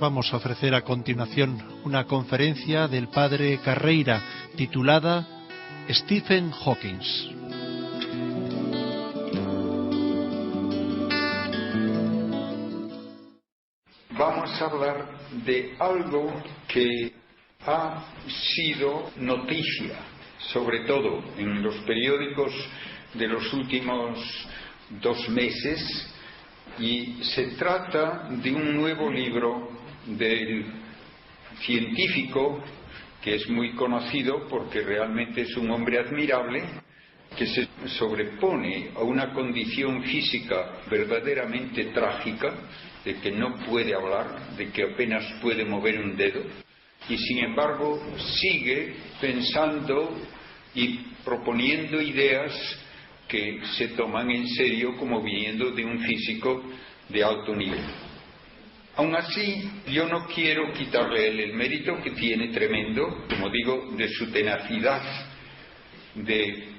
vamos a ofrecer a continuación una conferencia del padre Carreira titulada Stephen Hawking. Vamos a hablar de algo que ha sido noticia, sobre todo en los periódicos de los últimos 2 meses, y se trata de un nuevo libro del científico que es muy conocido porque realmente es un hombre admirable, que se sobrepone a una condición física verdaderamente trágica, de que no puede hablar, de que apenas puede mover un dedo, y sin embargo sigue pensando y proponiendo ideas que se toman en serio como viniendo de un físico de alto nivel. Aún así, yo no quiero quitarle a él el mérito que tiene tremendo, como digo, de su tenacidad, de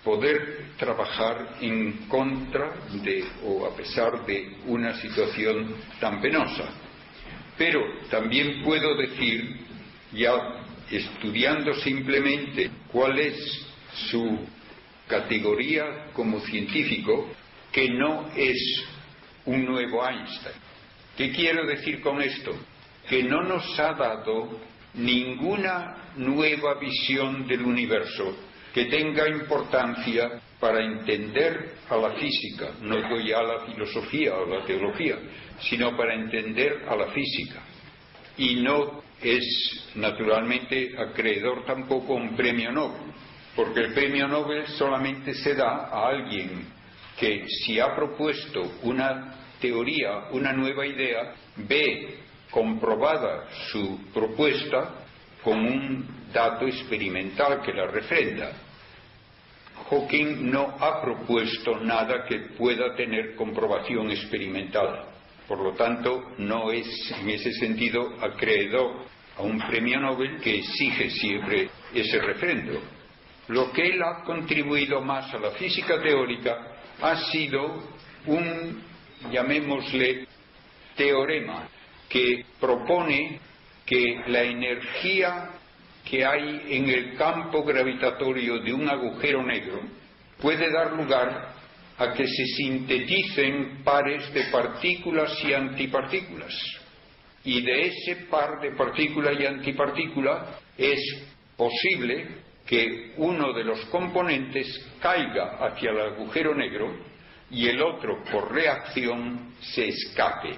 poder trabajar en contra de o a pesar de una situación tan penosa. Pero también puedo decir, ya estudiando simplemente cuál es su categoría como científico, que no es un nuevo Einstein. ¿Qué quiero decir con esto? Que no nos ha dado ninguna nueva visión del universo que tenga importancia para entender a la física, no digo ya a la filosofía o la teología, sino para entender a la física. Y no es naturalmente acreedor tampoco a un premio Nobel, porque el premio Nobel solamente se da a alguien que, si ha propuesto una teoría, una nueva idea, ve comprobada su propuesta con un dato experimental que la refrenda. Hawking no ha propuesto nada que pueda tener comprobación experimental, por lo tanto no es en ese sentido acreedor a un premio Nobel que exige siempre ese refrendo. Lo que él ha contribuido más a la física teórica ha sido un, llamémosle, teorema que propone que la energía que hay en el campo gravitatorio de un agujero negro puede dar lugar a que se sinteticen pares de partículas y antipartículas. Y de ese par de partícula y antipartícula es posible que uno de los componentes caiga hacia el agujero negro y el otro, por reacción, se escape.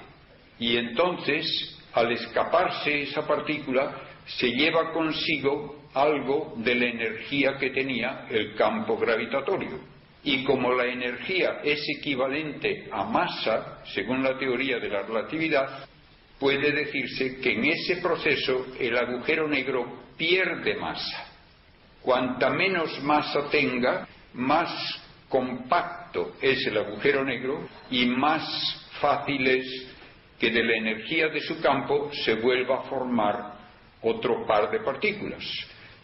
Y entonces, al escaparse esa partícula, se lleva consigo algo de la energía que tenía el campo gravitatorio. Y como la energía es equivalente a masa, según la teoría de la relatividad, puede decirse que en ese proceso el agujero negro pierde masa. Cuanta menos masa tenga, más compacto es el agujero negro y más fácil es que de la energía de su campo se vuelva a formar otro par de partículas.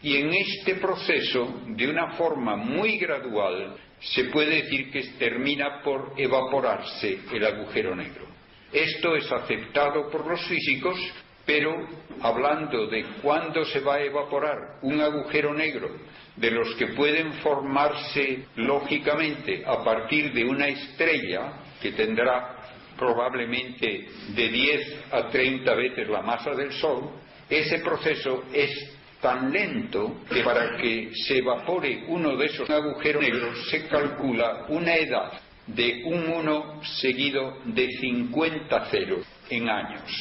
Y en este proceso, de una forma muy gradual, se puede decir que termina por evaporarse el agujero negro. Esto es aceptado por los físicos, pero hablando de cuándo se va a evaporar un agujero negro, de los que pueden formarse lógicamente a partir de una estrella que tendrá probablemente de 10 a 30 veces la masa del Sol, ese proceso es tan lento que para que se evapore uno de esos agujeros negros se calcula una edad de un 1 seguido de 50 ceros en años.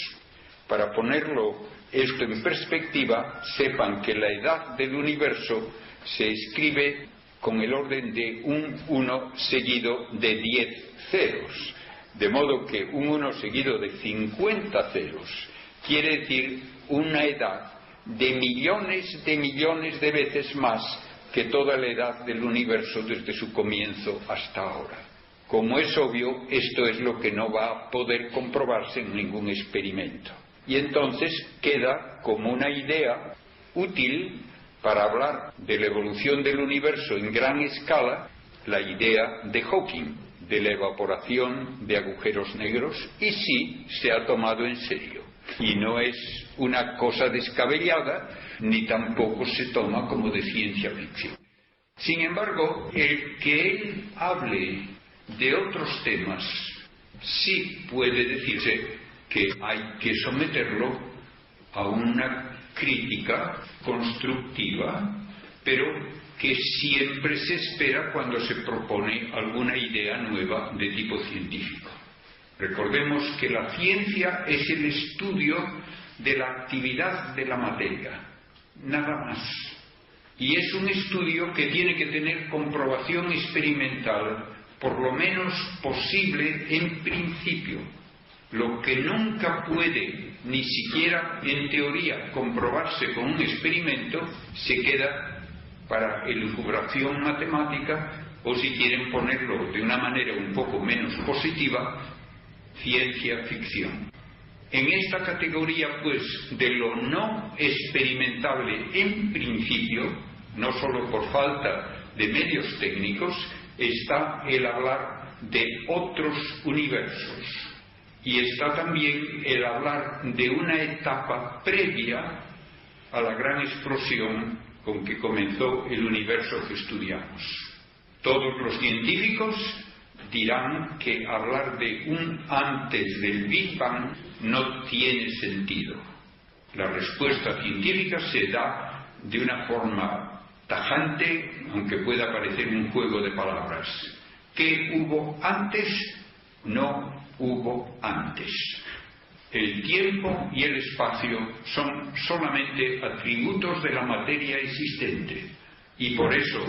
Para ponerlo esto en perspectiva, sepan que la edad del universo se escribe con el orden de un 1 seguido de 10 ceros, de modo que un 1 seguido de 50 ceros quiere decir una edad de millones de veces más que toda la edad del universo desde su comienzo hasta ahora. Como es obvio, esto es lo que no va a poder comprobarse en ningún experimento. Y entonces queda como una idea útil para hablar de la evolución del universo en gran escala, la idea de Hawking, de la evaporación de agujeros negros, y sí se ha tomado en serio. y no es una cosa descabellada, ni tampoco se toma como de ciencia ficción. Sin embargo, el que él hable de otros temas, sí puede decirse que hay que someterlo a una crítica constructiva, pero que siempre se espera cuando se propone alguna idea nueva de tipo científico. Recordemos que la ciencia es el estudio de la actividad de la materia, nada más. Y es un estudio que tiene que tener comprobación experimental, por lo menos posible en principio. Lo que nunca puede, ni siquiera en teoría, comprobarse con un experimento, se queda para elucubración matemática, o si quieren ponerlo de una manera un poco menos positiva, ciencia ficción. En esta categoría, pues, de lo no experimentable en principio, no solo por falta de medios técnicos, está el hablar de otros universos. Y está también el hablar de una etapa previa a la gran explosión con que comenzó el universo que estudiamos. Todos los científicos dirán que hablar de un antes del Big Bang no tiene sentido. La respuesta científica se da de una forma tajante, aunque pueda parecer un juego de palabras. ¿Qué hubo antes? No hubo antes. El tiempo y el espacio son solamente atributos de la materia existente, y por eso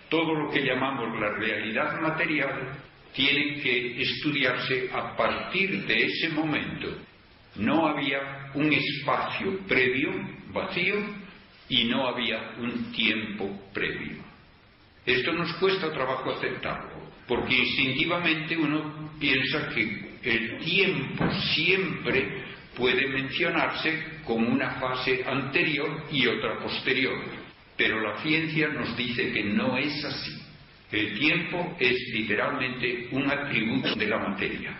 todo lo que llamamos la realidad material tiene que estudiarse a partir de ese momento. No había un espacio previo, vacío, y no había un tiempo previo. Esto nos cuesta trabajo aceptarlo, porque instintivamente uno piensa que el tiempo siempre puede mencionarse como una fase anterior y otra posterior, pero la ciencia nos dice que no es así. El tiempo es literalmente un atributo de la materia.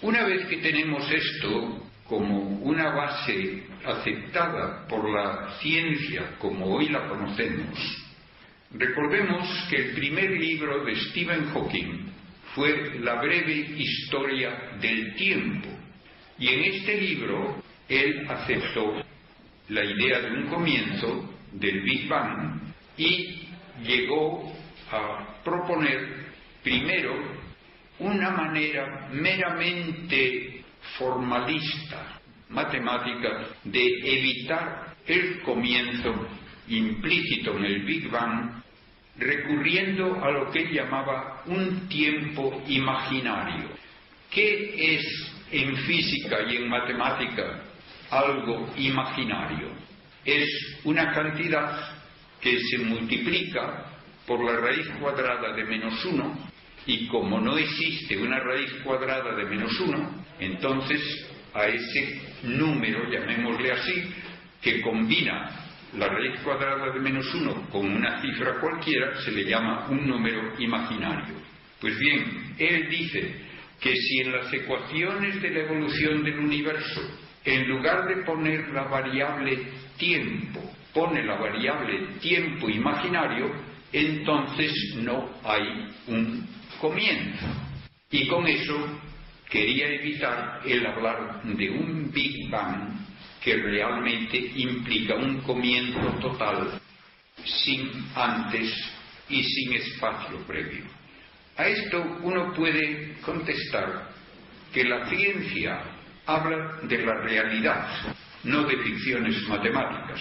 Una vez que tenemos esto como una base aceptada por la ciencia como hoy la conocemos, recordemos que el primer libro de Stephen Hawking fue La breve historia del tiempo, y en este libro él aceptó la idea de un comienzo del Big Bang y llegó a proponer primero una manera meramente formalista, matemática, de evitar el comienzo implícito en el Big Bang, recurriendo a lo que él llamaba un tiempo imaginario. ¿Qué es en física y en matemática algo imaginario? Es una cantidad que se multiplica por la raíz cuadrada de -1, y como no existe una raíz cuadrada de -1, entonces a ese número, llamémosle así, que combina la raíz cuadrada de -1 con una cifra cualquiera, se le llama un número imaginario. Pues bien, él dice que si en las ecuaciones de la evolución del universo, en lugar de poner la variable tiempo, pone la variable tiempo imaginario, entonces no hay un comienzo. Y con eso quería evitar el hablar de un Big Bang que realmente implica un comienzo total, sin antes y sin espacio previo. A esto uno puede contestar que la ciencia habla de la realidad, no de ficciones matemáticas.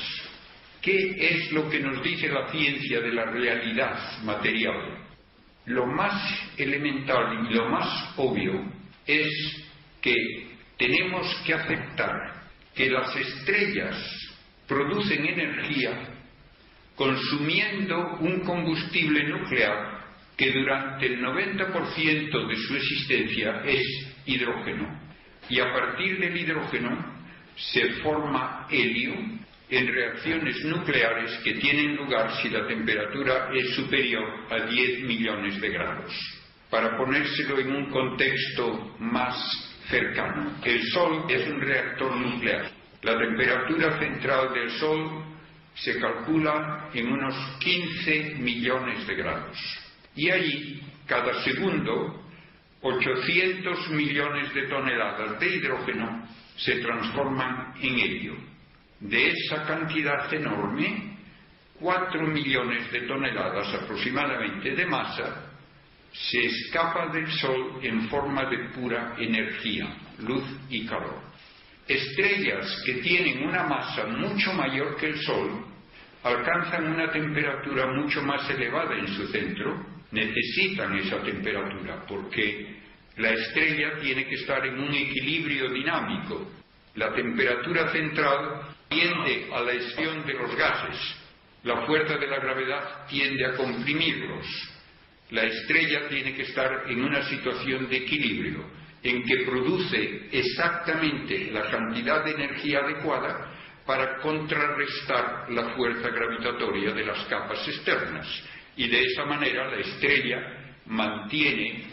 ¿Qué es lo que nos dice la ciencia de la realidad material? Lo más elemental y lo más obvio es que tenemos que aceptar que las estrellas producen energía consumiendo un combustible nuclear que durante el 90% de su existencia es hidrógeno, y a partir del hidrógeno se forma helio en reacciones nucleares que tienen lugar si la temperatura es superior a 10 millones de grados. Para ponérselo en un contexto más cercano. El Sol es un reactor nuclear. La temperatura central del Sol se calcula en unos 15 millones de grados. Y allí, cada segundo, 800 millones de toneladas de hidrógeno se transforman en helio. De esa cantidad enorme, 4 millones de toneladas aproximadamente de masa se escapa del Sol en forma de pura energía, luz y calor. Estrellas que tienen una masa mucho mayor que el Sol alcanzan una temperatura mucho más elevada en su centro, necesitan esa temperatura porque la estrella tiene que estar en un equilibrio dinámico. La temperatura central tiende a la expansión de los gases, la fuerza de la gravedad tiende a comprimirlos. La estrella tiene que estar en una situación de equilibrio, en que produce exactamente la cantidad de energía adecuada para contrarrestar la fuerza gravitatoria de las capas externas. Y de esa manera la estrella mantiene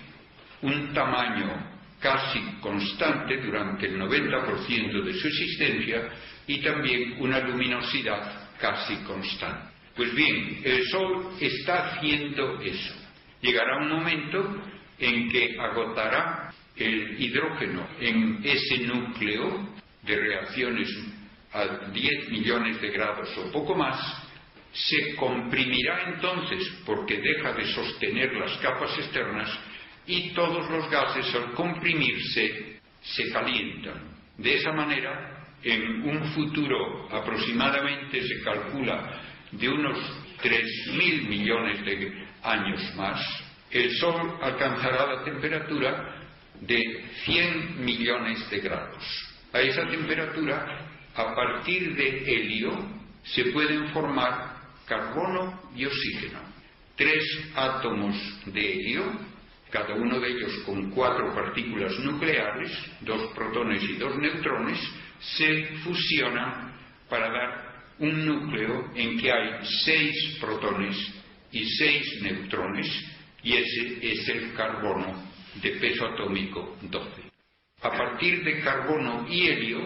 un tamaño casi constante durante el 90% de su existencia y también una luminosidad casi constante. Pues bien, el Sol está haciendo eso. Llegará un momento en que agotará el hidrógeno en ese núcleo de reacciones a 10 millones de grados o poco más, se comprimirá entonces porque deja de sostener las capas externas y todos los gases al comprimirse se calientan. De esa manera, en un futuro aproximadamente se calcula de unos 3.000 millones de años más, el Sol alcanzará la temperatura de 100 millones de grados. A esa temperatura, a partir de helio, se pueden formar carbono y oxígeno. 3 átomos de helio, cada uno de ellos con 4 partículas nucleares, 2 protones y 2 neutrones, se fusionan para dar un núcleo en que hay 6 protones y 6 neutrones, y ese es el carbono de peso atómico 12. A partir de carbono y helio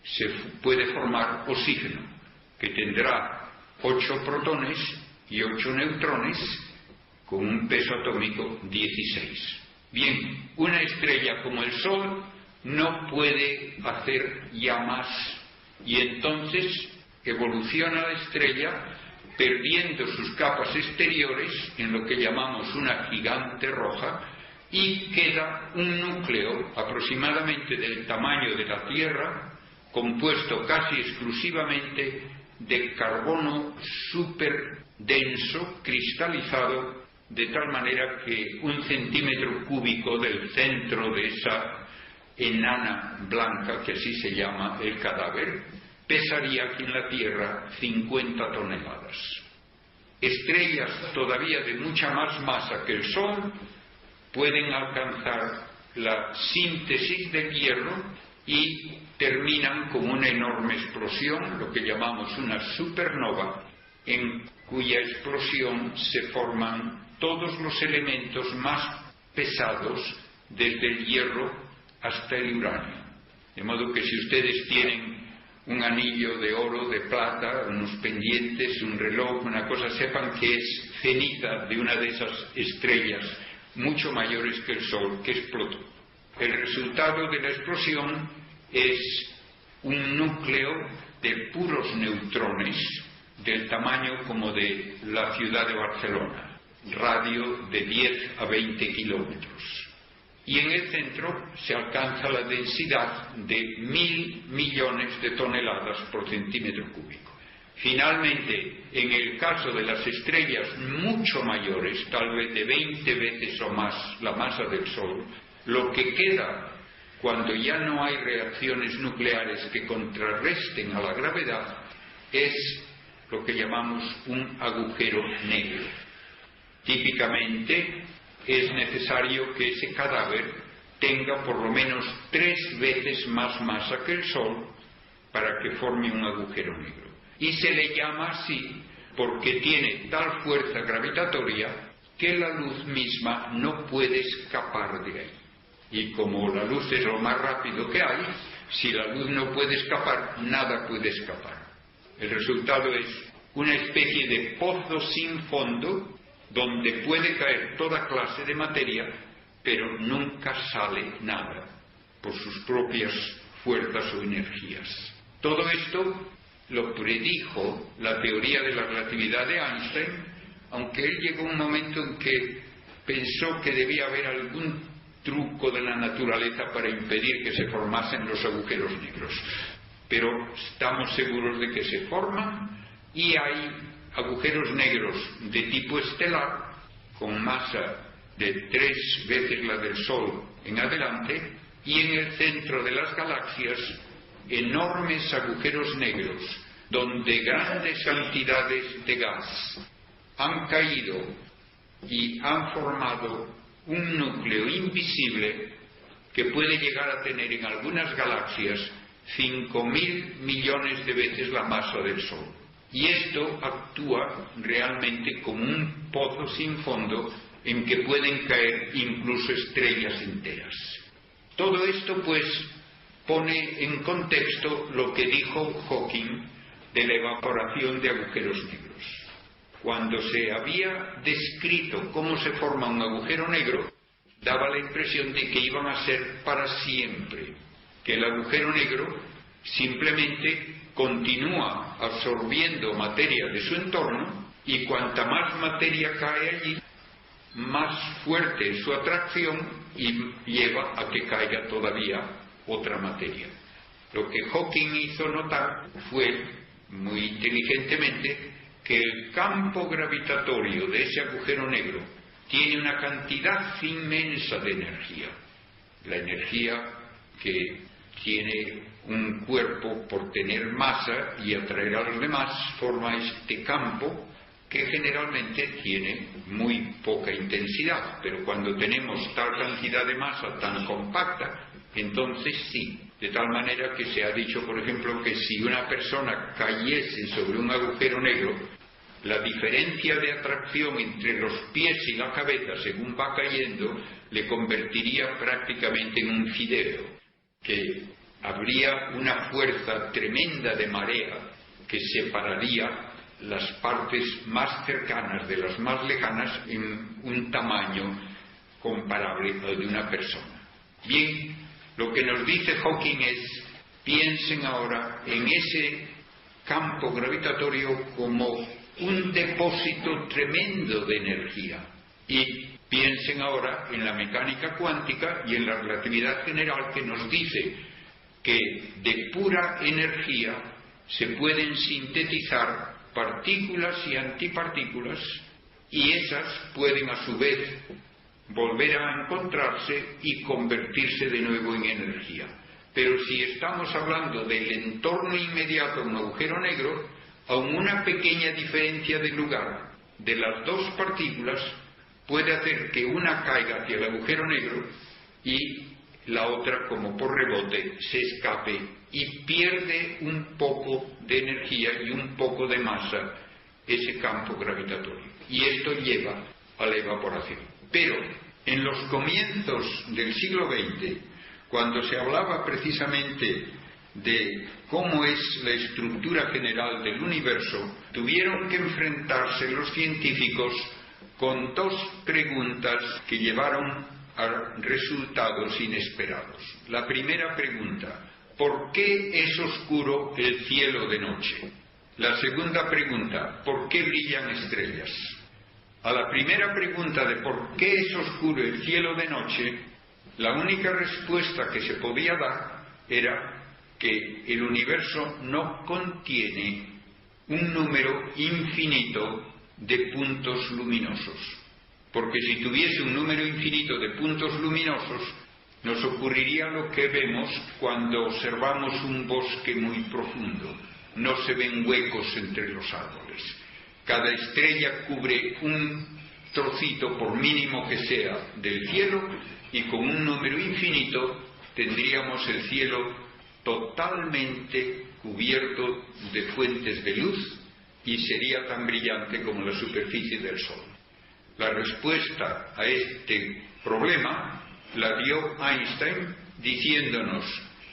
se puede formar oxígeno, que tendrá 8 protones y 8 neutrones, con un peso atómico 16. Bien, una estrella como el Sol no puede hacer ya más, y entonces evoluciona la estrella perdiendo sus capas exteriores en lo que llamamos una gigante roja, y queda un núcleo aproximadamente del tamaño de la Tierra, compuesto casi exclusivamente de carbono súper denso, cristalizado, de tal manera que 1 centímetro cúbico del centro de esa enana blanca, que así se llama el cadáver, pesaría aquí en la Tierra 50 toneladas. Estrellas todavía de mucha más masa que el Sol pueden alcanzar la síntesis del hierro y terminan con una enorme explosión, lo que llamamos una supernova, en cuya explosión se forman todos los elementos más pesados, desde el hierro hasta el uranio. De modo que si ustedes tienen un anillo de oro, de plata, unos pendientes, un reloj, una cosa, sepan que es ceniza de una de esas estrellas mucho mayores que el Sol, que explotó. El resultado de la explosión es un núcleo de puros neutrones del tamaño como de la ciudad de Barcelona, radio de 10 a 20 kilómetros. Y en el centro se alcanza la densidad de 1.000 millones de toneladas por centímetro cúbico. Finalmente, en el caso de las estrellas mucho mayores, tal vez de 20 veces o más la masa del Sol, lo que queda cuando ya no hay reacciones nucleares que contrarresten a la gravedad es lo que llamamos un agujero negro. Típicamente es necesario que ese cadáver tenga por lo menos 3 veces más masa que el Sol para que forme un agujero negro. Y se le llama así porque tiene tal fuerza gravitatoria que la luz misma no puede escapar de ahí. Y como la luz es lo más rápido que hay, si la luz no puede escapar, nada puede escapar. El resultado es una especie de pozo sin fondo donde puede caer toda clase de materia, pero nunca sale nada por sus propias fuerzas o energías. Todo esto lo predijo la teoría de la relatividad de Einstein, aunque él llegó a un momento en que pensó que debía haber algún truco de la naturaleza para impedir que se formasen los agujeros negros. Pero estamos seguros de que se forman, y hay agujeros negros de tipo estelar, con masa de 3 veces la del Sol en adelante, y en el centro de las galaxias enormes agujeros negros, donde grandes cantidades de gas han caído y han formado un núcleo invisible que puede llegar a tener en algunas galaxias 5.000 millones de veces la masa del Sol. Y esto actúa realmente como un pozo sin fondo en que pueden caer incluso estrellas enteras. Todo esto, pues, pone en contexto lo que dijo Hawking de la evaporación de agujeros negros. Cuando se había descrito cómo se forma un agujero negro, daba la impresión de que iban a ser para siempre, que el agujero negro simplemente continúa absorbiendo materia de su entorno, y cuanta más materia cae allí, más fuerte es su atracción y lleva a que caiga todavía otra materia. Lo que Hawking hizo notar fue, muy inteligentemente, que el campo gravitatorio de ese agujero negro tiene una cantidad inmensa de energía. La energía que tiene un cuerpo por tener masa y atraer a los demás forma este campo, que generalmente tiene muy poca intensidad, pero cuando tenemos tal cantidad de masa tan compacta, entonces sí. De tal manera que se ha dicho, por ejemplo, que si una persona cayese sobre un agujero negro, la diferencia de atracción entre los pies y la cabeza, según va cayendo, le convertiría prácticamente en un fideo, que habría una fuerza tremenda de marea que separaría las partes más cercanas de las más lejanas en un tamaño comparable al de una persona. Bien, lo que nos dice Hawking es: piensen ahora en ese campo gravitatorio como un depósito tremendo de energía, y piensen ahora en la mecánica cuántica y en la relatividad general, que nos dice que de pura energía se pueden sintetizar partículas y antipartículas, y esas pueden a su vez volver a encontrarse y convertirse de nuevo en energía. Pero si estamos hablando del entorno inmediato a un agujero negro, aun una pequeña diferencia de lugar de las dos partículas puede hacer que una caiga hacia el agujero negro y la otra, como por rebote, se escape y pierde un poco de energía y un poco de masa ese campo gravitatorio. Y esto lleva a la evaporación. Pero en los comienzos del siglo XX, cuando se hablaba precisamente de cómo es la estructura general del universo, tuvieron que enfrentarse los científicos con dos preguntas que llevaron a resultados inesperados. La primera pregunta: ¿por qué es oscuro el cielo de noche? La segunda pregunta: ¿por qué brillan estrellas? A la primera pregunta de por qué es oscuro el cielo de noche, la única respuesta que se podía dar era que el universo no contiene un número infinito de puntos luminosos. Porque si tuviese un número infinito de puntos luminosos, nos ocurriría lo que vemos cuando observamos un bosque muy profundo. No se ven huecos entre los árboles. Cada estrella cubre un trocito, por mínimo que sea, del cielo, y con un número infinito tendríamos el cielo totalmente cubierto de fuentes de luz y sería tan brillante como la superficie del Sol. La respuesta a este problema la dio Einstein diciéndonos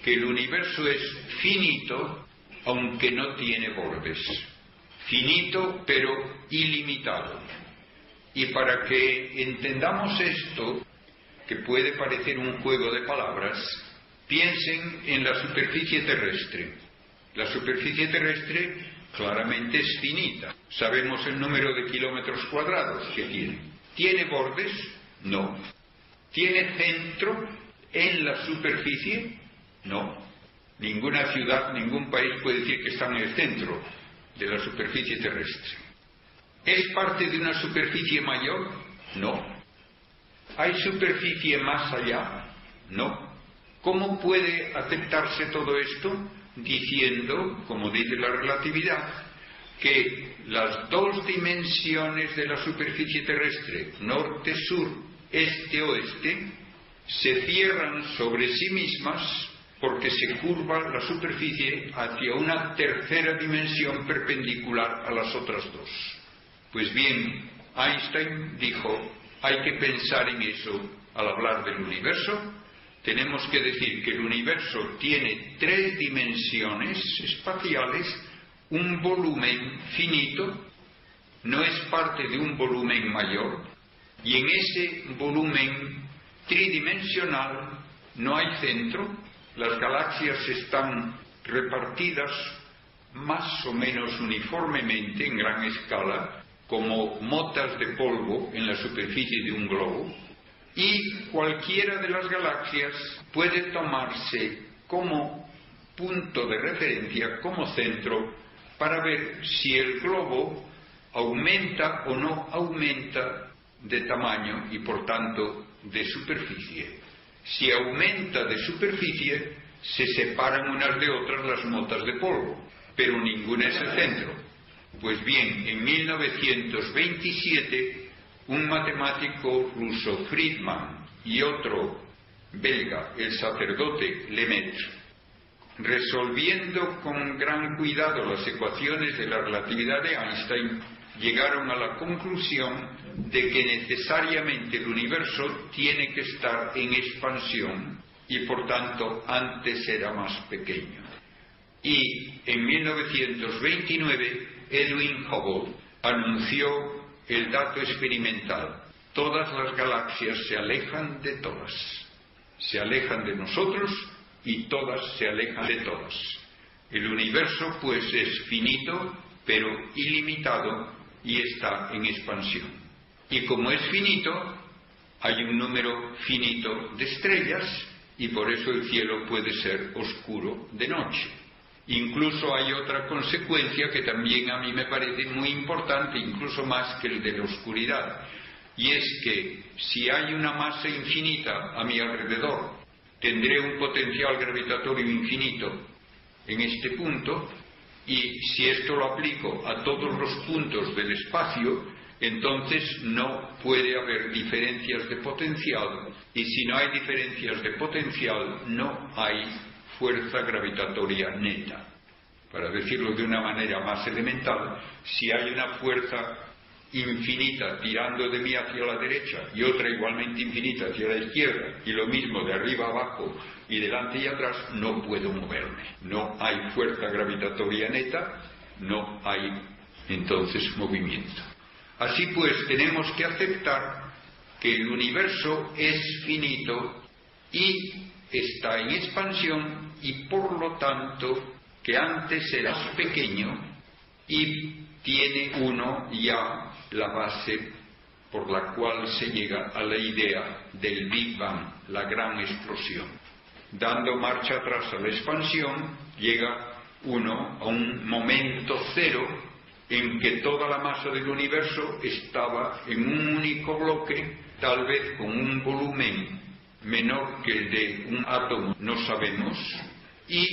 que el universo es finito, aunque no tiene bordes. Finito, pero ilimitado. Y para que entendamos esto, que puede parecer un juego de palabras, piensen en la superficie terrestre. La superficie terrestre claramente es finita. Sabemos el número de kilómetros cuadrados que tiene. ¿Tiene bordes? No. ¿Tiene centro en la superficie? No. Ninguna ciudad, ningún país puede decir que está en el centro de la superficie terrestre. ¿Es parte de una superficie mayor? No. ¿Hay superficie más allá? No. ¿Cómo puede aceptarse todo esto? Diciendo, como dice la relatividad, que las dos dimensiones de la superficie terrestre, norte-sur, este-oeste, se cierran sobre sí mismas porque se curva la superficie hacia una tercera dimensión perpendicular a las otras dos. Pues bien, Einstein dijo, hay que pensar en eso al hablar del universo. Tenemos que decir que el universo tiene tres dimensiones espaciales, un volumen finito, no es parte de un volumen mayor, y en ese volumen tridimensional no hay centro. Las galaxias están repartidas más o menos uniformemente en gran escala, como motas de polvo en la superficie de un globo, y cualquiera de las galaxias puede tomarse como punto de referencia, como centro, para ver si el globo aumenta o no aumenta de tamaño y por tanto de superficie. Si aumenta de superficie, se separan unas de otras las motas de polvo, pero ninguna es el centro. Pues bien, en 1927, un matemático ruso, Friedman, y otro belga, el sacerdote Lemaitre, resolviendo con gran cuidado las ecuaciones de la relatividad de Einstein, llegaron a la conclusión de que necesariamente el universo tiene que estar en expansión y por tanto antes era más pequeño. Y en 1929 Edwin Hubble anunció el dato experimental: todas las galaxias se alejan de todas, se alejan de nosotros y todas se alejan de todas. El universo pues es finito pero ilimitado y está en expansión. Y como es finito, hay un número finito de estrellas y por eso el cielo puede ser oscuro de noche. Incluso hay otra consecuencia que también a mí me parece muy importante, incluso más que el de la oscuridad, y es que si hay una masa infinita a mi alrededor, tendré un potencial gravitatorio infinito en este punto, y si esto lo aplico a todos los puntos del espacio, entonces no puede haber diferencias de potencial, y si no hay diferencias de potencial, no hay fuerza gravitatoria neta. Para decirlo de una manera más elemental, si hay una fuerza infinita tirando de mí hacia la derecha y otra igualmente infinita hacia la izquierda, y lo mismo de arriba a abajo y delante y atrás, no puedo moverme. No hay fuerza gravitatoria neta, no hay entonces movimiento. Así pues, tenemos que aceptar que el universo es finito y está en expansión, y por lo tanto que antes era pequeño, y tiene uno ya la base por la cual se llega a la idea del Big Bang, la gran explosión. Dando marcha atrás a la expansión, llega uno a un momento cero en que toda la masa del universo estaba en un único bloque, tal vez con un volumen menor que el de un átomo, no sabemos, y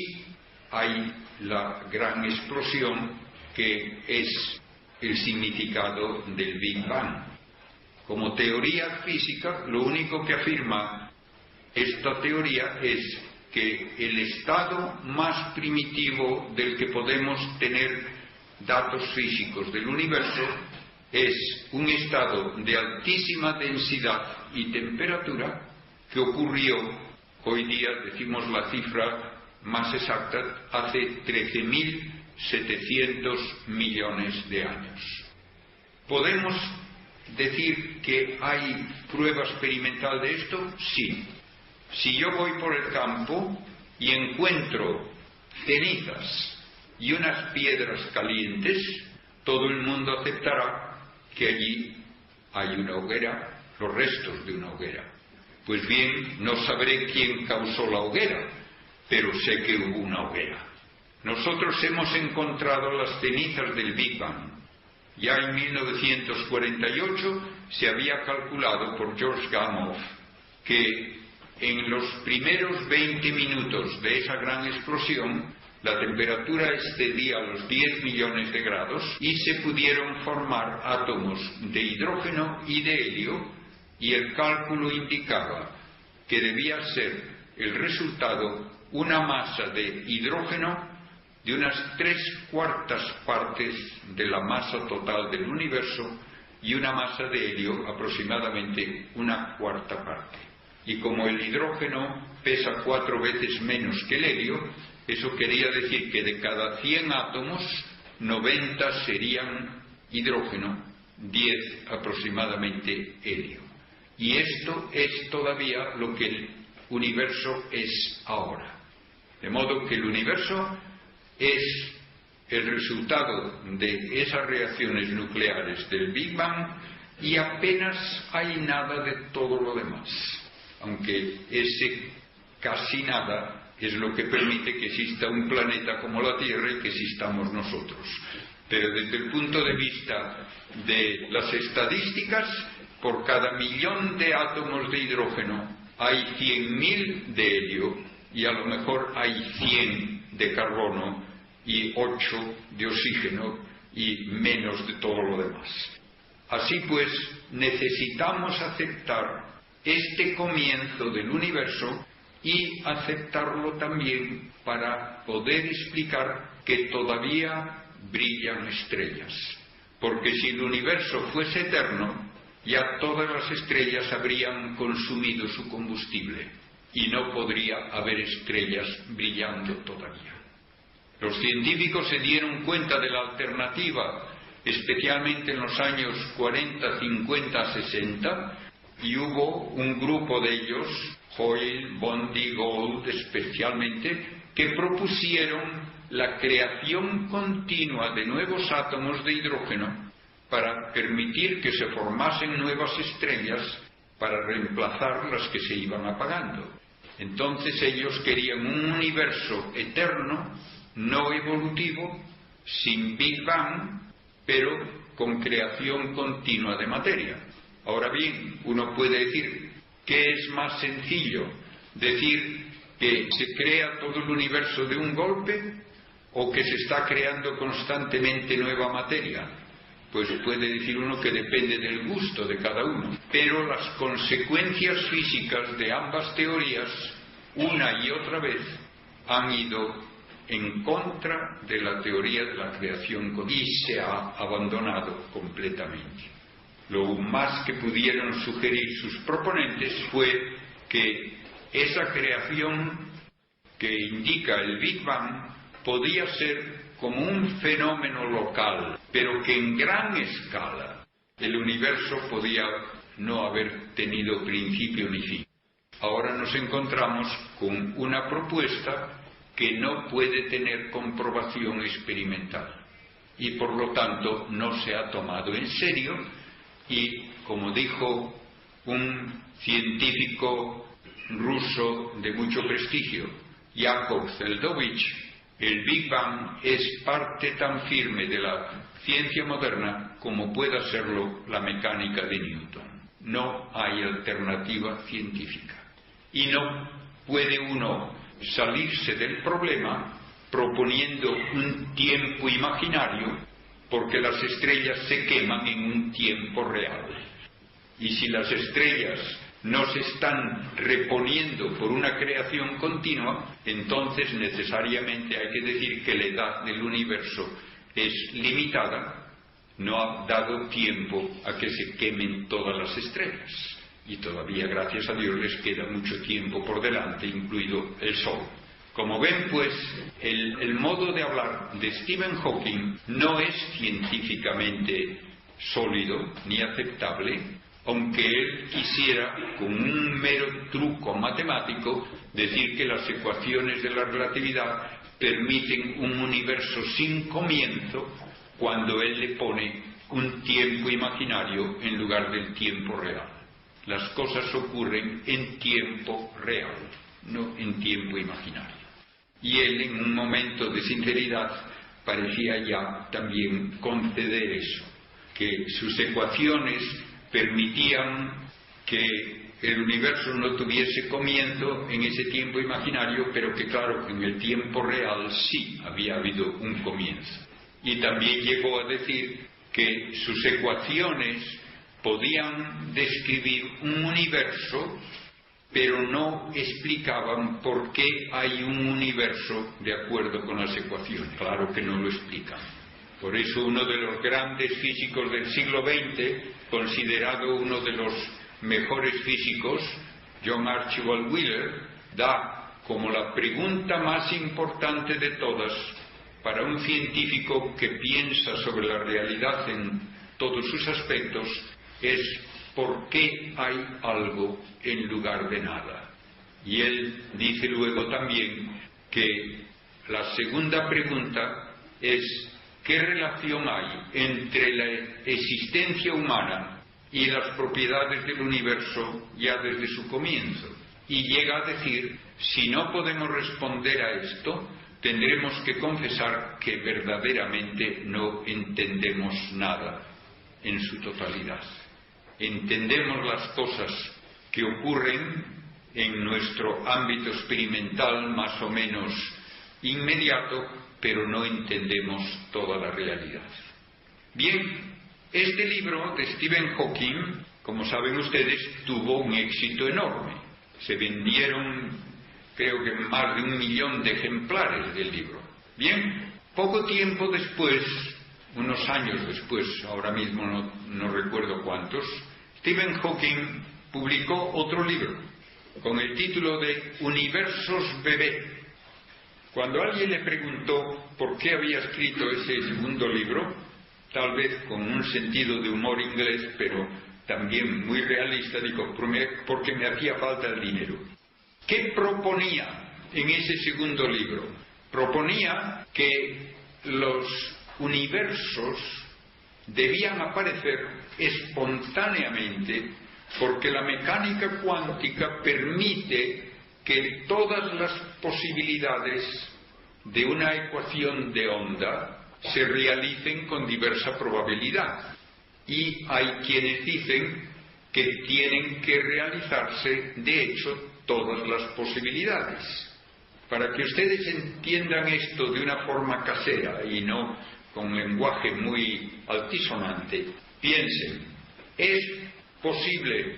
hay la gran explosión, que es el significado del Big Bang. Como teoría física, lo único que afirma esta teoría es que el estado más primitivo del que podemos tener datos físicos del universo es un estado de altísima densidad y temperatura, que ocurrió, hoy día decimos la cifra más exacta, hace 13.700 millones de años. ¿Podemos decir que hay prueba experimental de esto? Sí. Si yo voy por el campo y encuentro cenizas y unas piedras calientes, todo el mundo aceptará que allí hay una hoguera, los restos de una hoguera. Pues bien, no sabré quién causó la hoguera, pero sé que hubo una hoguera. Nosotros hemos encontrado las cenizas del Big Bang. Ya en 1948 se había calculado por George Gamow que en los primeros 20 minutos de esa gran explosión la temperatura excedía los 10 millones de grados y se pudieron formar átomos de hidrógeno y de helio, y el cálculo indicaba que debía ser el resultado una masa de hidrógeno de unas 3/4 partes de la masa total del universo y una masa de helio aproximadamente 1/4 parte. Y como el hidrógeno pesa 4 veces menos que el helio, eso quería decir que de cada 100 átomos, 90 serían hidrógeno, 10 aproximadamente helio. Y esto es todavía lo que el universo es ahora. De modo que el universo es el resultado de esas reacciones nucleares del Big Bang y apenas hay nada de todo lo demás, aunque ese casi nada es lo que permite que exista un planeta como la Tierra y que existamos nosotros. Pero desde el punto de vista de las estadísticas, por cada millón de átomos de hidrógeno hay 100.000 de helio y a lo mejor hay 100 de carbono y 8 de oxígeno y menos de todo lo demás. Así pues, necesitamos aceptar este comienzo del universo y aceptarlo también para poder explicar que todavía brillan estrellas. Porque si el universo fuese eterno, ya todas las estrellas habrían consumido su combustible y no podría haber estrellas brillando todavía. Los científicos se dieron cuenta de la alternativa, especialmente en los años 40, 50, 60, y hubo un grupo de ellos, Hoyle, Bondi, Gould especialmente, que propusieron la creación continua de nuevos átomos de hidrógeno para permitir que se formasen nuevas estrellas para reemplazar las que se iban apagando. Entonces ellos querían un universo eterno, no evolutivo, sin Big Bang, pero con creación continua de materia. Ahora bien, uno puede decir, ¿qué es más sencillo? ¿Decir que se crea todo el universo de un golpe o que se está creando constantemente nueva materia? Pues puede decir uno que depende del gusto de cada uno. Pero las consecuencias físicas de ambas teorías, una y otra vez, han ido en contra de la teoría de la creación y se ha abandonado completamente. Lo más que pudieron sugerir sus proponentes fue que esa creación que indica el Big Bang podía ser como un fenómeno local, pero que en gran escala el universo podía no haber tenido principio ni fin. Ahora nos encontramos con una propuesta que no puede tener comprobación experimental y por lo tanto no se ha tomado en serio y, como dijo un científico ruso de mucho prestigio, Yakov Zeldovich, el Big Bang es parte tan firme de la ciencia moderna como pueda serlo la mecánica de Newton. No hay alternativa científica. Y no puede uno salirse del problema proponiendo un tiempo imaginario, porque las estrellas se queman en un tiempo real. Y si las estrellas no se están reponiendo por una creación continua, entonces necesariamente hay que decir que la edad del universo es limitada, no ha dado tiempo a que se quemen todas las estrellas. y todavía, gracias a Dios, les queda mucho tiempo por delante, incluido el Sol. Como ven, pues, el modo de hablar de Stephen Hawking no es científicamente sólido ni aceptable, aunque él quisiera, con un mero truco matemático, decir que las ecuaciones de la relatividad permiten un universo sin comienzo cuando él le pone un tiempo imaginario en lugar del tiempo real. Las cosas ocurren en tiempo real, no en tiempo imaginario. Y él, en un momento de sinceridad, parecía ya también conceder eso, que sus ecuaciones permitían que el universo no tuviese comienzo en ese tiempo imaginario, pero que claro, en el tiempo real sí había habido un comienzo. Y también llegó a decir que sus ecuaciones podían describir un universo, pero no explicaban por qué hay un universo de acuerdo con las ecuaciones. Claro que no lo explican. Por eso uno de los grandes físicos del siglo XX, considerado uno de los mejores físicos, John Archibald Wheeler, da como la pregunta más importante de todas para un científico que piensa sobre la realidad en todos sus aspectos, es ¿por qué hay algo en lugar de nada? Y él dice luego también que la segunda pregunta es ¿qué relación hay entre la existencia humana y las propiedades del universo ya desde su comienzo? Y llega a decir, si no podemos responder a esto, tendremos que confesar que verdaderamente no entendemos nada en su totalidad. Entendemos las cosas que ocurren en nuestro ámbito experimental más o menos inmediato, pero no entendemos toda la realidad. Bien, este libro de Stephen Hawking, como saben ustedes, tuvo un éxito enorme. Se vendieron, creo que más de 1 millón de ejemplares del libro. Bien, poco tiempo después, unos años después, ahora mismo no recuerdo cuántos, Stephen Hawking publicó otro libro con el título de Universos Bebé. Cuando alguien le preguntó por qué había escrito ese segundo libro, tal vez con un sentido de humor inglés, pero también muy realista, dijo, porque me hacía falta el dinero. ¿Qué proponía en ese segundo libro? Proponía que los universos debían aparecer espontáneamente porque la mecánica cuántica permite que todas las posibilidades de una ecuación de onda se realicen con diversa probabilidad. Y hay quienes dicen que tienen que realizarse, de hecho, todas las posibilidades. Para que ustedes entiendan esto de una forma casera y no con lenguaje muy altisonante, piensen, ¿es posible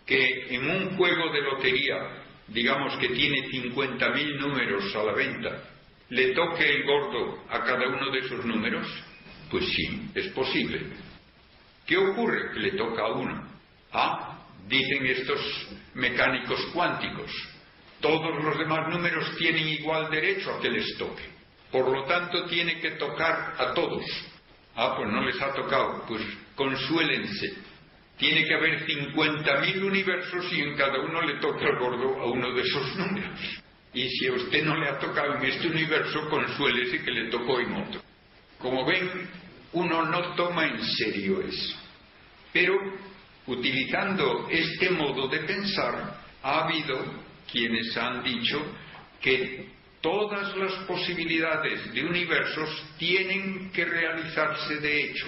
que en un juego de lotería, digamos que tiene 50.000 números a la venta, le toque el gordo a cada uno de esos números? Pues sí, es posible. ¿Qué ocurre? Que le toca a uno. Dicen estos mecánicos cuánticos, todos los demás números tienen igual derecho a que les toque. Por lo tanto, tiene que tocar a todos. Pues no les ha tocado. Pues consuélense. Tiene que haber 50.000 universos y en cada uno le toca el gordo a uno de esos números. Y si a usted no le ha tocado en este universo, consuélese que le tocó en otro. Como ven, uno no toma en serio eso. Pero, utilizando este modo de pensar, ha habido quienes han dicho que todas las posibilidades de universos tienen que realizarse de hecho.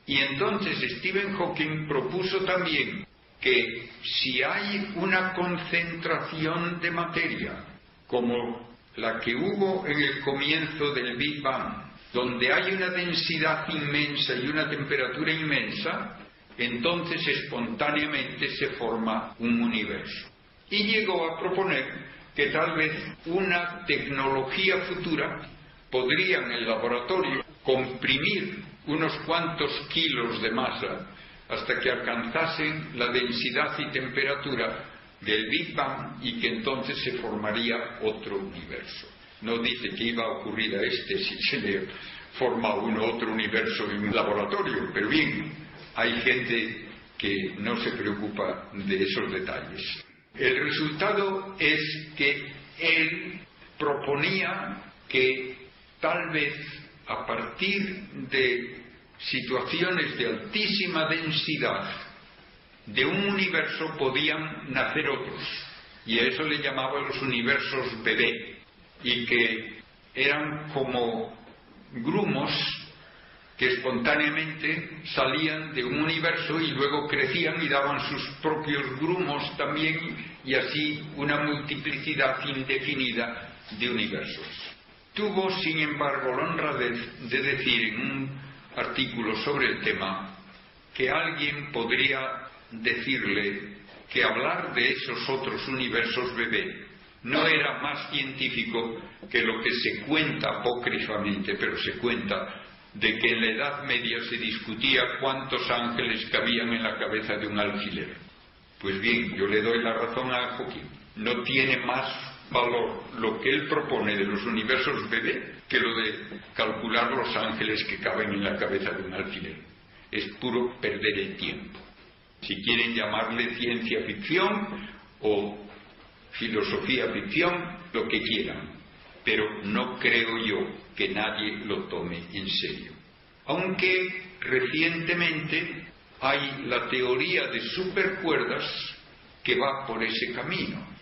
Y entonces Stephen Hawking propuso también que si hay una concentración de materia, como la que hubo en el comienzo del Big Bang, donde hay una densidad inmensa y una temperatura inmensa, entonces espontáneamente se forma un universo. Y llegó a proponer que tal vez una tecnología futura podría en el laboratorio comprimir unos cuantos kilos de masa hasta que alcanzasen la densidad y temperatura del Big Bang y que entonces se formaría otro universo. No dice que iba a ocurrir a este si se le forma otro universo en un laboratorio, pero bien, hay gente que no se preocupa de esos detalles. El resultado es que él proponía que tal vez a partir de situaciones de altísima densidad de un universo podían nacer otros, y a eso le llamaba los universos bebé, y que eran como grumos que espontáneamente salían de un universo y luego crecían y daban sus propios grumos también, y así una multiplicidad indefinida de universos. Tuvo, sin embargo, la honradez de decir en un artículo sobre el tema que alguien podría decirle que hablar de esos otros universos bebé no era más científico que lo que se cuenta apócrifamente, pero se cuenta, de que en la Edad Media se discutía cuántos ángeles cabían en la cabeza de un alfiler. Pues bien, yo le doy la razón a Hawking. No tiene más valor lo que él propone de los universos bebé que lo de calcular los ángeles que caben en la cabeza de un alfiler. Es puro perder el tiempo. Si quieren llamarle ciencia ficción o filosofía ficción, lo que quieran, pero no creo yo que nadie lo tome en serio. Aunque recientemente hay la teoría de supercuerdas que va por ese camino.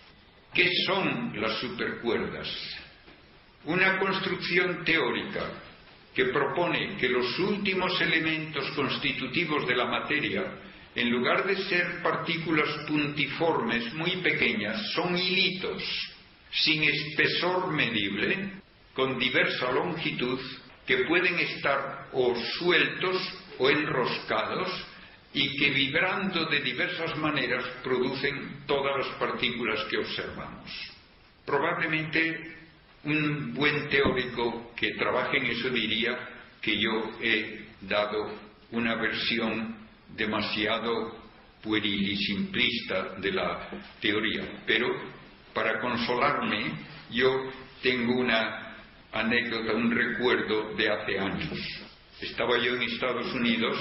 ¿Qué son las supercuerdas? Una construcción teórica que propone que los últimos elementos constitutivos de la materia, en lugar de ser partículas puntiformes muy pequeñas, son hilitos sin espesor medible, con diversa longitud, que pueden estar o sueltos o enroscados y que vibrando de diversas maneras producen todas las partículas que observamos. Probablemente un buen teórico que trabaje en eso diría que yo he dado una versión demasiado pueril y simplista de la teoría, pero para consolarme yo tengo una anécdota, un recuerdo de hace años. Estaba yo en Estados Unidos,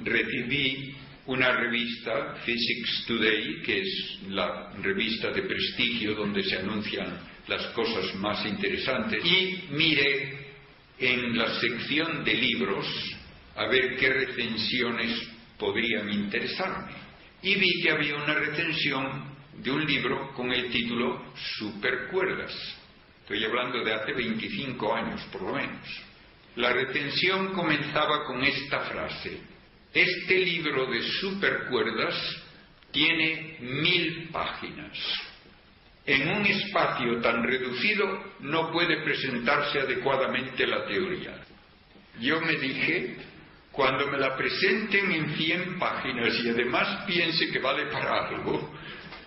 recibí una revista, Physics Today, que es la revista de prestigio donde se anuncian las cosas más interesantes, y miré en la sección de libros a ver qué recensiones podrían interesarme. Y vi que había una recensión de un libro con el título Supercuerdas. Estoy hablando de hace 25 años, por lo menos. La recensión comenzaba con esta frase: este libro de supercuerdas tiene 1000 páginas. En un espacio tan reducido no puede presentarse adecuadamente la teoría. Yo me dije, cuando me la presenten en 100 páginas y además piense que vale para algo,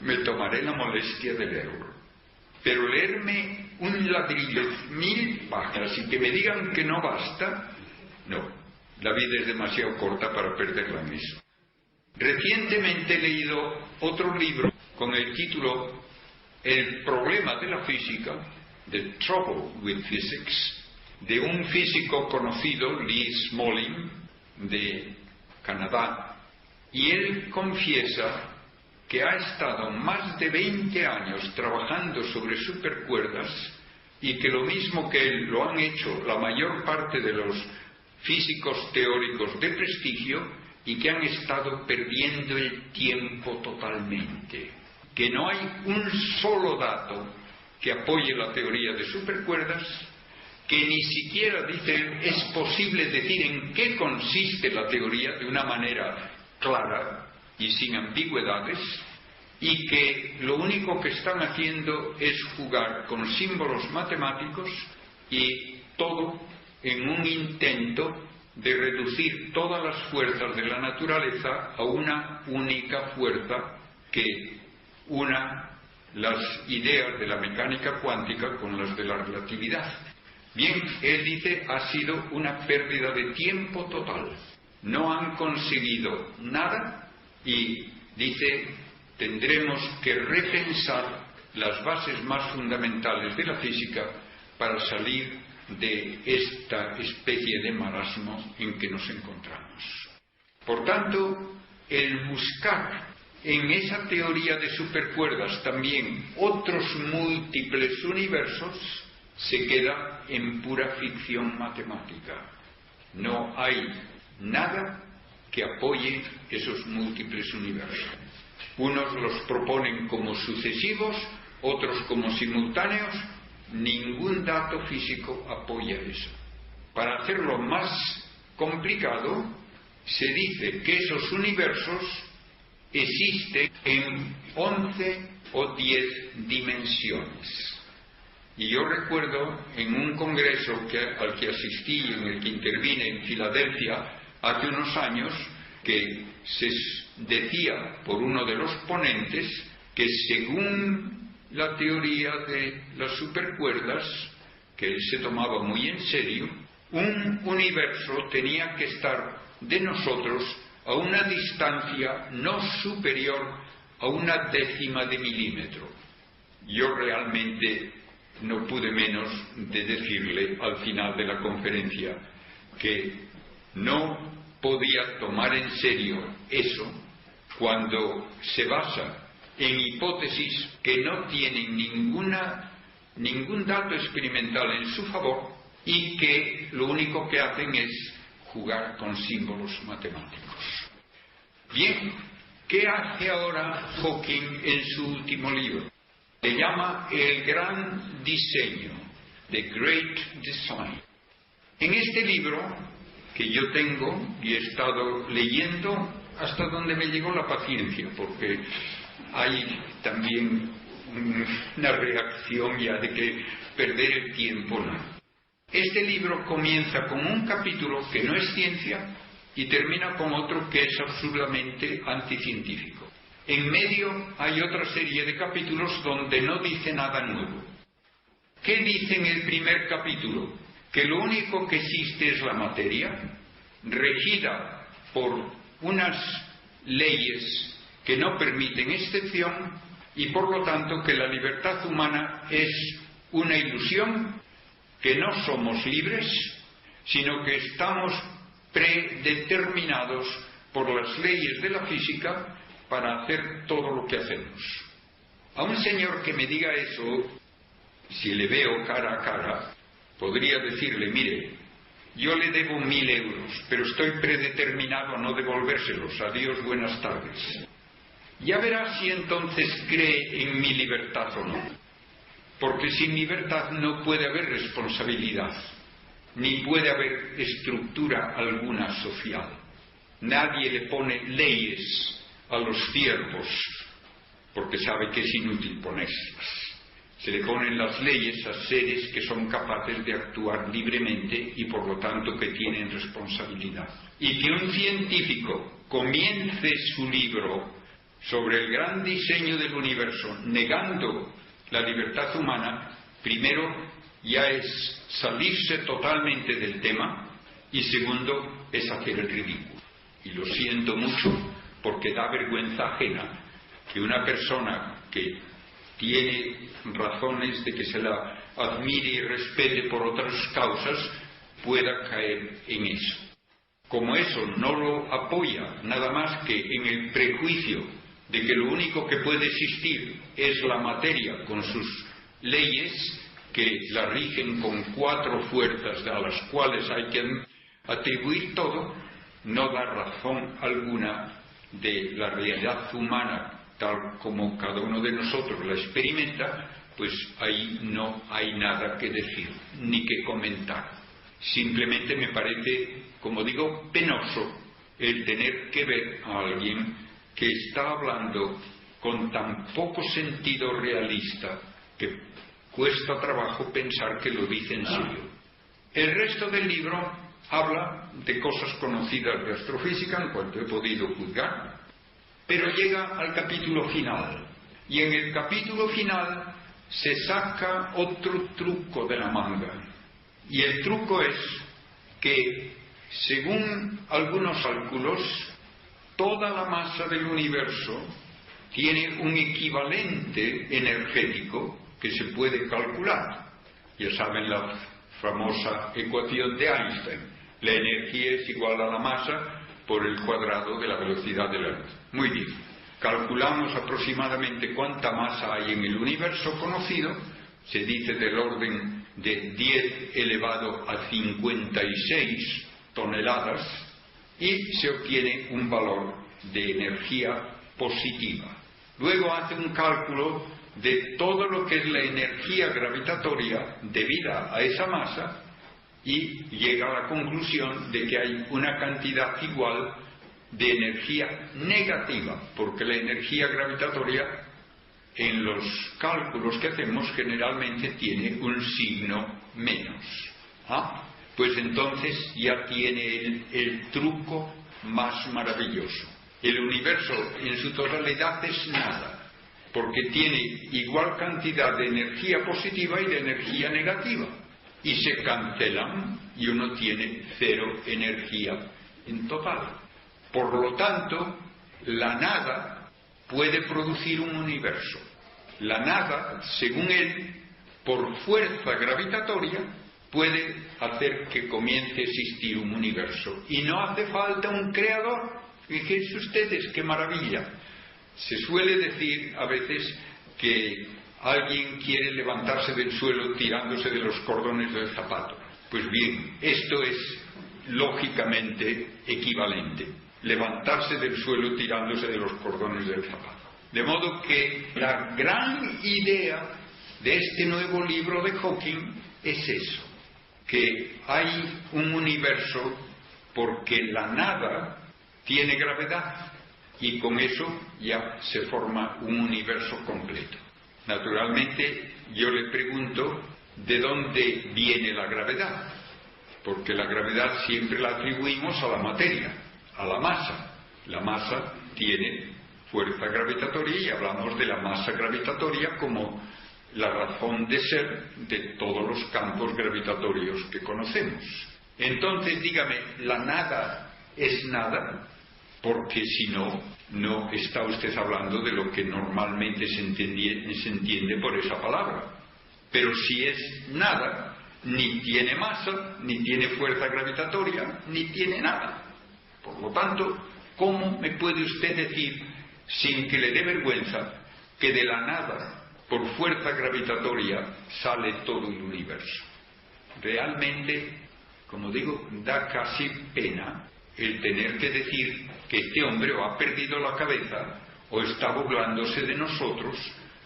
me tomaré la molestia de leerlo. Pero leerme un ladrillo, 1000 páginas, y que me digan que no basta, no. La vida es demasiado corta para perderla en eso. Recientemente he leído otro libro con el título El problema de la física, The Trouble with Physics, de un físico conocido, Lee Smolin, de Canadá, y él confiesa que ha estado más de 20 años trabajando sobre supercuerdas y que lo mismo que él lo han hecho la mayor parte de los físicos teóricos de prestigio y que han estado perdiendo el tiempo totalmente. Que no hay un solo dato que apoye la teoría de supercuerdas, que ni siquiera, dice él, es posible decir en qué consiste la teoría de una manera clara y sin ambigüedades, y que lo único que están haciendo es jugar con símbolos matemáticos y todo en un intento de reducir todas las fuerzas de la naturaleza a una única fuerza que una las ideas de la mecánica cuántica con las de la relatividad. Bien, él dice, ha sido una pérdida de tiempo total. no han conseguido nada y dice, tendremos que repensar las bases más fundamentales de la física para salir de esta especie de marasmo en que nos encontramos. Por tanto, el buscar en esa teoría de supercuerdas también otros múltiples universos se queda en pura ficción matemática. No hay nada que apoye esos múltiples universos. Unos los proponen como sucesivos, otros como simultáneos. Ningún dato físico apoya eso. Para hacerlo más complicado, se dice que esos universos existen en 11 o 10 dimensiones. Y yo recuerdo en un congreso al que asistí, en el que intervine en Filadelfia hace unos años, que se decía por uno de los ponentes que según la teoría de las supercuerdas, que él se tomaba muy en serio, un universo tenía que estar de nosotros a una distancia no superior a 1/10 de milímetro. Yo realmente no pude menos de decirle al final de la conferencia que no podía tomar en serio eso cuando se basa en hipótesis que no tienen ningún dato experimental en su favor y que lo único que hacen es jugar con símbolos matemáticos. Bien, ¿qué hace ahora Hawking en su último libro? Le llama El Gran Diseño, The Great Design. En este libro, que yo tengo y he estado leyendo hasta donde me llegó la paciencia, porque hay también una reacción ya de que perder el tiempo no. Este libro comienza con un capítulo que no es ciencia y termina con otro que es absurdamente anticientífico. En medio hay otra serie de capítulos donde no dice nada nuevo. ¿Qué dice en el primer capítulo? Que lo único que existe es la materia, regida por unas leyes que no permiten excepción y por lo tanto que la libertad humana es una ilusión, que no somos libres, sino que estamos predeterminados por las leyes de la física para hacer todo lo que hacemos. A un señor que me diga eso, si le veo cara a cara, podría decirle, mire, yo le debo 1.000 euros, pero estoy predeterminado a no devolvérselos. Adiós, buenas tardes. Ya verá si entonces cree en mi libertad o no. Porque sin libertad no puede haber responsabilidad, ni puede haber estructura alguna social. Nadie le pone leyes a los ciervos, porque sabe que es inútil ponérselas. Se le ponen las leyes a seres que son capaces de actuar libremente y por lo tanto que tienen responsabilidad. Y que un científico comience su libro sobre el gran diseño del universo negando la libertad humana, primero ya es salirse totalmente del tema y segundo es hacer el ridículo. Y lo siento mucho porque da vergüenza ajena que una persona que tiene razones de que se la admire y respete por otras causas pueda caer en eso. Como eso no lo apoya nada más que en el prejuicio de que lo único que puede existir es la materia con sus leyes que la rigen con 4 fuerzas a las cuales hay que atribuir todo, no da razón alguna de la realidad humana tal como cada uno de nosotros la experimenta, pues ahí no hay nada que decir ni que comentar. Simplemente me parece, como digo, penoso el tener que ver a alguien que está hablando con tan poco sentido realista que cuesta trabajo pensar que lo dice en serio. El resto del libro habla de cosas conocidas de astrofísica en cuanto he podido juzgar, pero llega al capítulo final, y en el capítulo final se saca otro truco de la manga, y el truco es que Según algunos cálculos, toda la masa del universo tiene un equivalente energético que se puede calcular. Ya saben la famosa ecuación de Einstein: la energía es igual a la masa por el cuadrado de la velocidad de la luz. Muy bien, calculamos aproximadamente cuánta masa hay en el universo conocido, se dice del orden de 10 elevado a 56 toneladas, y se obtiene un valor de energía positiva. Luego hace un cálculo de todo lo que es la energía gravitatoria debida a esa masa y llega a la conclusión de que hay una cantidad igual de energía negativa, porque la energía gravitatoria en los cálculos que hacemos generalmente tiene un signo menos. Pues entonces ya tiene el truco más maravilloso. El universo en su totalidad es nada, porque tiene igual cantidad de energía positiva y de energía negativa, y se cancelan y uno tiene cero energía en total. Por lo tanto, la nada puede producir un universo. La nada, según él, por fuerza gravitatoria, puede hacer que comience a existir un universo. Y no hace falta un creador. Fíjense ustedes qué maravilla. Se suele decir a veces que alguien quiere levantarse del suelo tirándose de los cordones del zapato. Pues bien, esto es lógicamente equivalente. Levantarse del suelo tirándose de los cordones del zapato. De modo que la gran idea de este nuevo libro de Hawking es eso, que hay un universo porque la nada tiene gravedad, y con eso ya se forma un universo completo. Naturalmente, yo le pregunto, ¿de dónde viene la gravedad? Porque la gravedad siempre la atribuimos a la materia, a la masa. La masa tiene fuerza gravitatoria y hablamos de la masa gravitatoria como la razón de ser de todos los campos gravitatorios que conocemos. Entonces, dígame, ¿la nada es nada? Porque si no, no está usted hablando de lo que normalmente se entiende por esa palabra. Pero si es nada, ni tiene masa, ni tiene fuerza gravitatoria, ni tiene nada. Por lo tanto, ¿cómo me puede usted decir, sin que le dé vergüenza, que de la nada, por fuerza gravitatoria, sale todo el universo? Realmente, como digo, da casi pena el tener que decir que este hombre o ha perdido la cabeza o está burlándose de nosotros,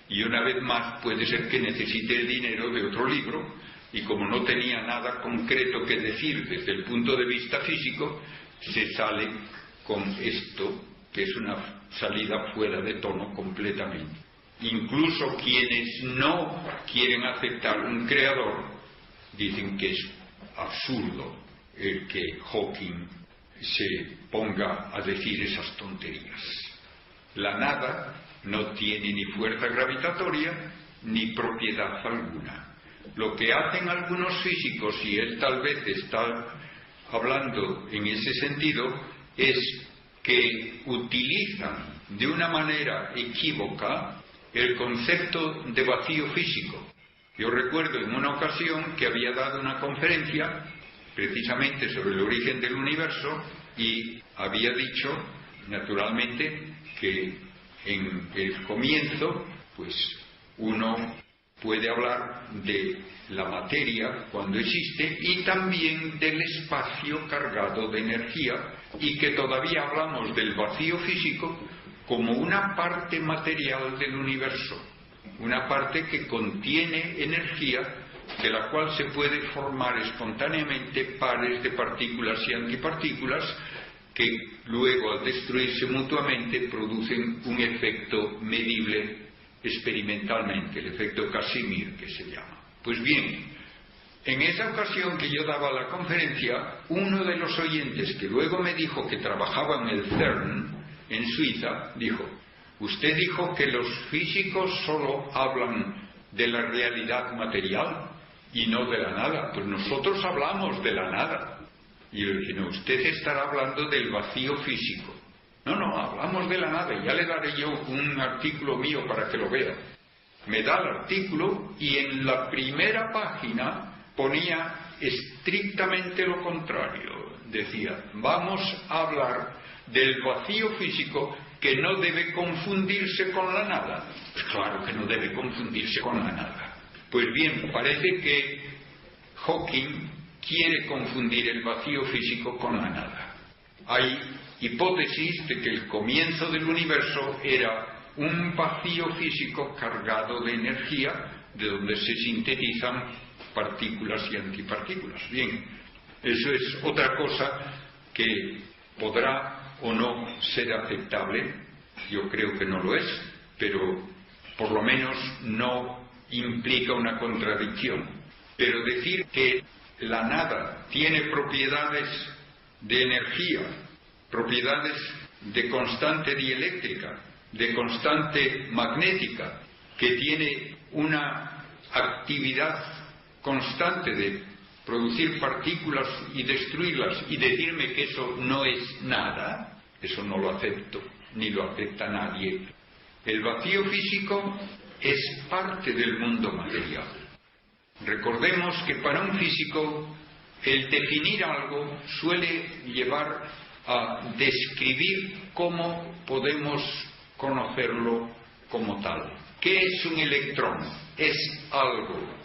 y una vez más puede ser que necesite el dinero de otro libro, y como no tenía nada concreto que decir desde el punto de vista físico, se sale con esto, que es una salida fuera de tono completamente. Incluso quienes no quieren aceptar un creador dicen que es absurdo el que Hawking se ponga a decir esas tonterías. La nada no tiene ni fuerza gravitatoria ni propiedad alguna. Lo que hacen algunos físicos, y él tal vez está hablando en ese sentido, es que utilizan de una manera equívoca el concepto de vacío físico. Yo recuerdo en una ocasión que había dado una conferencia precisamente sobre el origen del universo, y había dicho, naturalmente, que en el comienzo, pues uno puede hablar de la materia cuando existe y también del espacio cargado de energía, y que todavía hablamos del vacío físico como una parte material del universo, una parte que contiene energía, de la cual se puede formar espontáneamente pares de partículas y antipartículas que luego, al destruirse mutuamente, producen un efecto medible experimentalmente, el efecto Casimir, que se llama. Pues bien, en esa ocasión que yo daba la conferencia, uno de los oyentes, que luego me dijo que trabajaba en el CERN en Suiza, dijo: usted dijo que los físicos solo hablan de la realidad material y no de la nada. Pues nosotros hablamos de la nada. Y yo le dije, no, usted estará hablando del vacío físico. No, hablamos de la nada, y ya le daré yo un artículo mío para que lo vea. Me da el artículo y en la primera página ponía estrictamente lo contrario. Decía, vamos a hablar del vacío físico que no debe confundirse con la nada. Pues claro que no debe confundirse con la nada. Pues bien, parece que Hawking quiere confundir el vacío físico con la nada. Hay hipótesis de que el comienzo del universo era un vacío físico cargado de energía, de donde se sintetizan partículas y antipartículas. Bien, eso es otra cosa que podrá o no ser aceptable. Yo creo que no lo es, pero por lo menos no implica una contradicción. Pero decir que la nada tiene propiedades de energía, propiedades de constante dieléctrica, de constante magnética, que tiene una actividad constante de producir partículas y destruirlas, y decirme que eso no es nada, eso no lo acepto, ni lo acepta nadie. El vacío físico es parte del mundo material. Recordemos que para un físico el definir algo suele llevar a describir cómo podemos conocerlo como tal. ¿Qué es un electrón? Es algo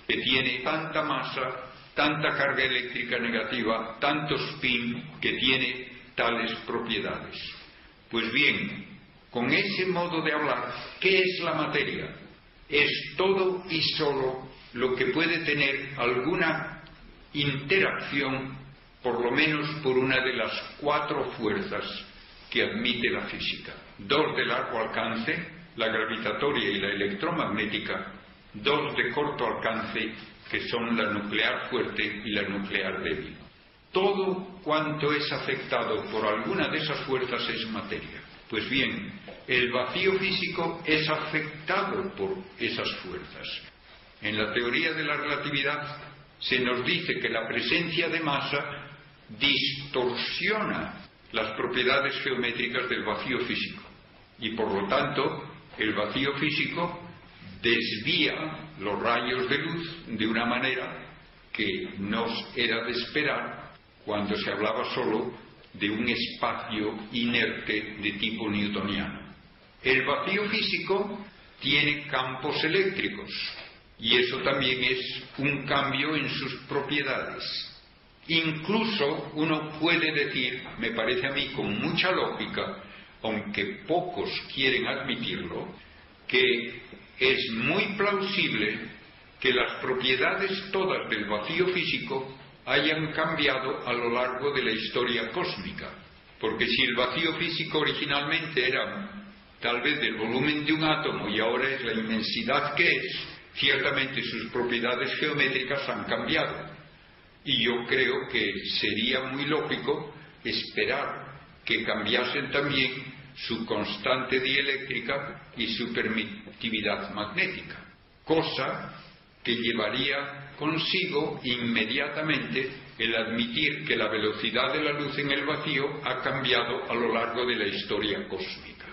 que tiene tanta masa, tanta carga eléctrica negativa, tanto spin, que tiene tales propiedades. Pues bien, con ese modo de hablar, ¿qué es la materia? Es todo y solo lo que puede tener alguna interacción, por lo menos por una de las 4 fuerzas que admite la física. 2 de largo alcance, la gravitatoria y la electromagnética, 2 de corto alcance, que son la nuclear fuerte y la nuclear débil. Todo cuanto es afectado por alguna de esas fuerzas es materia. Pues bien, el vacío físico es afectado por esas fuerzas. En la teoría de la relatividad se nos dice que la presencia de masa distorsiona las propiedades geométricas del vacío físico, y por lo tanto el vacío físico desvía los rayos de luz de una manera que no era de esperar cuando se hablaba solo de un espacio inerte de tipo newtoniano. El vacío físico tiene campos eléctricos, y eso también es un cambio en sus propiedades. Incluso uno puede decir, me parece a mí con mucha lógica, aunque pocos quieren admitirlo, que es muy plausible que las propiedades todas del vacío físico hayan cambiado a lo largo de la historia cósmica. Porque si el vacío físico originalmente era tal vez del volumen de un átomo y ahora es la inmensidad que es, ciertamente sus propiedades geométricas han cambiado. Y yo creo que sería muy lógico esperar que cambiasen también su constante dieléctrica y su permitividad magnética, cosa que llevaría consigo inmediatamente el admitir que la velocidad de la luz en el vacío ha cambiado a lo largo de la historia cósmica.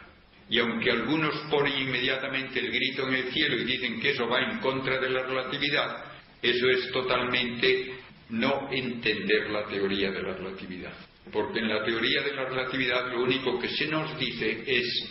Y aunque algunos ponen inmediatamente el grito en el cielo y dicen que eso va en contra de la relatividad, eso es totalmente no entender la teoría de la relatividad. Porque en la teoría de la relatividad lo único que se nos dice es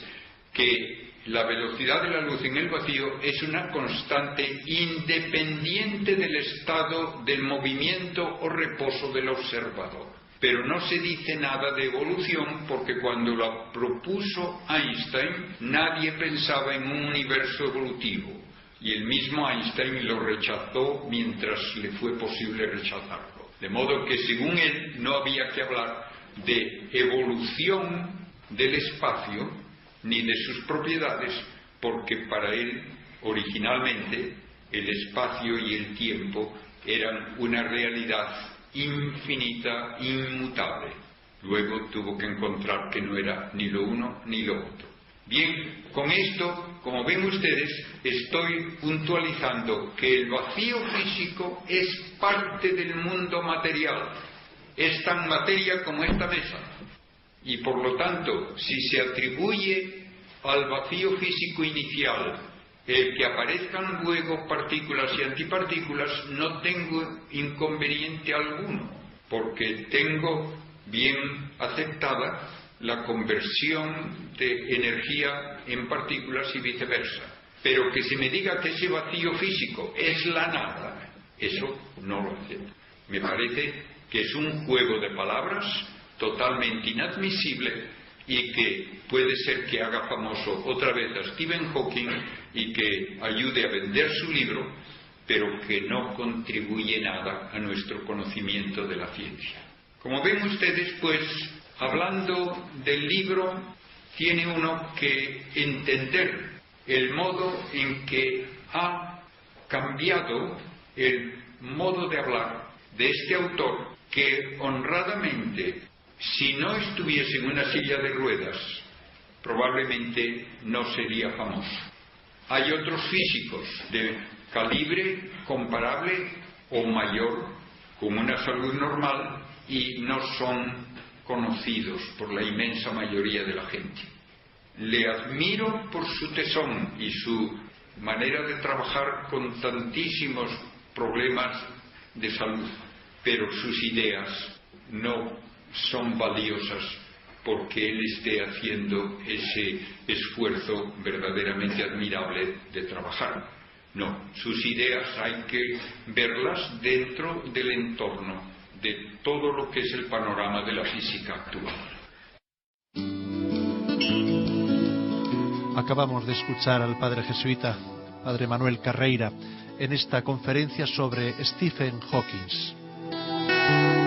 que la velocidad de la luz en el vacío es una constante independiente del estado del movimiento o reposo del observador. Pero no se dice nada de evolución, porque cuando la propuso Einstein nadie pensaba en un universo evolutivo, y el mismo Einstein lo rechazó mientras le fue posible rechazarlo. De modo que según él no había que hablar de evolución del espacio ni de sus propiedades, porque para él originalmente el espacio y el tiempo eran una realidad infinita, inmutable. Luego tuvo que encontrar que no era ni lo uno ni lo otro. Bien, con esto, como ven ustedes, estoy puntualizando que el vacío físico es parte del mundo material, es tan materia como esta mesa, y por lo tanto, si se atribuye al vacío físico inicial el que aparezcan luego partículas y antipartículas, no tengo inconveniente alguno, porque tengo bien aceptada la conversión de energía en partículas y viceversa. Pero que se me diga que ese vacío físico es la nada, eso no lo acepto. Me parece que es un juego de palabras totalmente inadmisible y que puede ser que haga famoso otra vez a Stephen Hawking y que ayude a vender su libro, pero que no contribuye nada a nuestro conocimiento de la ciencia. Como ven ustedes, pues, hablando del libro, tiene uno que entender el modo en que ha cambiado el modo de hablar de este autor, que honradamente, si no estuviese en una silla de ruedas, probablemente no sería famoso. Hay otros físicos de calibre comparable o mayor, con una salud normal, y no son conocidos por la inmensa mayoría de la gente. Le admiro por su tesón y su manera de trabajar con tantísimos problemas de salud, pero sus ideas no son valiosas porque él esté haciendo ese esfuerzo verdaderamente admirable de trabajar. No, sus ideas hay que verlas dentro del entorno de todo lo que es el panorama de la física actual. Acabamos de escuchar al padre jesuita, padre Manuel Carreira, en esta conferencia sobre Stephen Hawking.